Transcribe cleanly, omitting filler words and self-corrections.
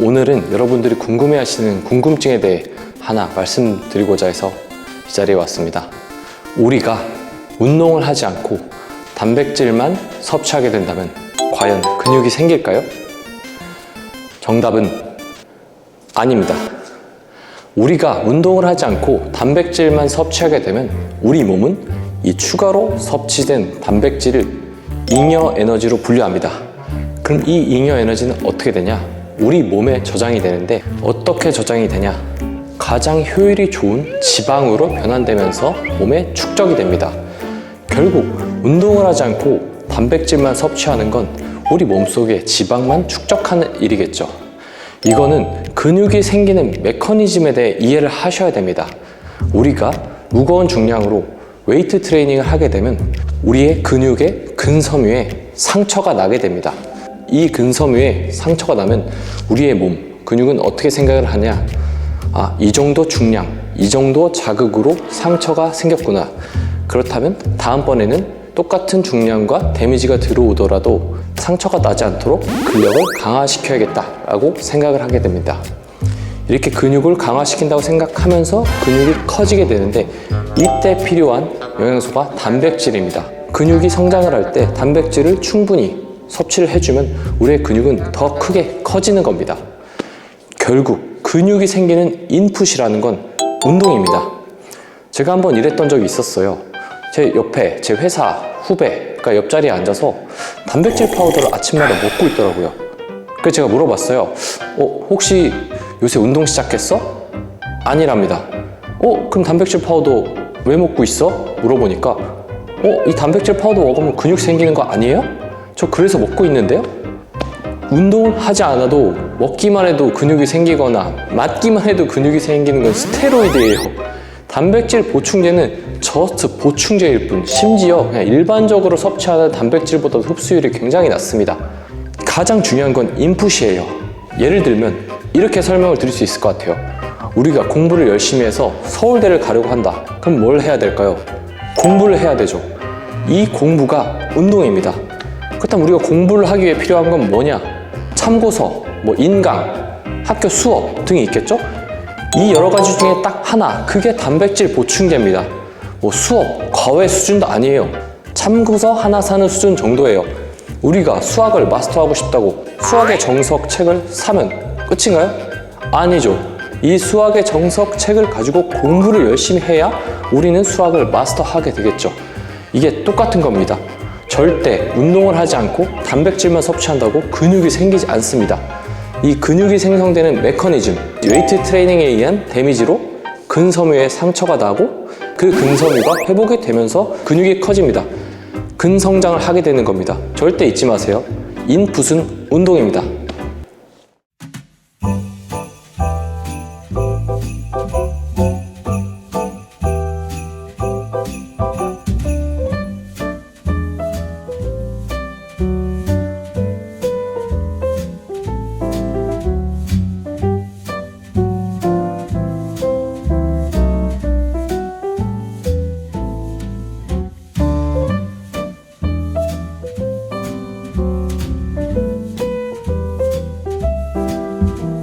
오늘은 여러분들이 궁금해하시는 궁금증에 대해 하나 말씀드리고자 해서 이 자리에 왔습니다. 우리가 운동을 하지 않고 단백질만 섭취하게 된다면 과연 근육이 생길까요? 정답은 아닙니다. 우리가 운동을 하지 않고 단백질만 섭취하게 되면 우리 몸은 이 추가로 섭취된 단백질을 잉여 에너지로 분류합니다. 그럼 이 잉여 에너지는 어떻게 되냐? 우리 몸에 저장이 되는데 어떻게 저장이 되냐? 가장 효율이 좋은 지방으로 변환되면서 몸에 축적이 됩니다. 결국 운동을 하지 않고 단백질만 섭취하는 건 우리 몸속에 지방만 축적하는 일이겠죠. 이거는 근육이 생기는 메커니즘에 대해 이해를 하셔야 됩니다. 우리가 무거운 중량으로 웨이트 트레이닝을 하게 되면 우리의 근육의 근섬유에 상처가 나게 됩니다. 이 근섬유에 상처가 나면 우리의 몸, 근육은 어떻게 생각을 하냐? 이 정도 중량, 이 정도 자극으로 상처가 생겼구나. 그렇다면 다음번에는 똑같은 중량과 데미지가 들어오더라도 상처가 나지 않도록 근력을 강화시켜야겠다라고 생각을 하게 됩니다. 이렇게 근육을 강화시킨다고 생각하면서 근육이 커지게 되는데 이때 필요한 영양소가 단백질입니다. 근육이 성장을 할 때 단백질을 충분히 섭취를 해주면 우리의 근육은 더 크게 커지는 겁니다. 결국 근육이 생기는 인풋이라는 건 운동입니다. 제가 한번 이랬던 적이 있었어요. 제 옆에 제 회사 후배가 옆자리에 앉아서 단백질 파우더를 아침마다 먹고 있더라고요. 그래서 제가 물어봤어요. 혹시 요새 운동 시작했어? 아니랍니다. 그럼 단백질 파우더 왜 먹고 있어? 물어보니까 이 단백질 파우더 먹으면 근육 생기는 거 아니에요? 저 그래서 먹고 있는데요? 운동을 하지 않아도 먹기만 해도 근육이 생기거나 맞기만 해도 근육이 생기는 건 스테로이드예요. 단백질 보충제는 저스트 보충제일 뿐, 심지어 그냥 일반적으로 섭취하는 단백질보다 흡수율이 굉장히 낮습니다. 가장 중요한 건 인풋이에요. 예를 들면 이렇게 설명을 드릴 수 있을 것 같아요. 우리가 공부를 열심히 해서 서울대를 가려고 한다. 그럼 뭘 해야 될까요? 공부를 해야 되죠. 이 공부가 운동입니다. 그렇다면 우리가 공부를 하기 위해 필요한 건 뭐냐? 참고서, 인강, 학교 수업 등이 있겠죠? 이 여러 가지 중에 딱 하나, 그게 단백질 보충제입니다. 수업, 과외 수준도 아니에요. 참고서 하나 사는 수준 정도예요. 우리가 수학을 마스터하고 싶다고 수학의 정석 책을 사면 끝인가요? 아니죠. 이 수학의 정석 책을 가지고 공부를 열심히 해야 우리는 수학을 마스터하게 되겠죠. 이게 똑같은 겁니다. 절대 운동을 하지 않고 단백질만 섭취한다고 근육이 생기지 않습니다. 이 근육이 생성되는 메커니즘, 웨이트 트레이닝에 의한 데미지로 근섬유에 상처가 나고 그 근섬유가 회복이 되면서 근육이 커집니다. 근성장을 하게 되는 겁니다. 절대 잊지 마세요. 인풋은 운동입니다.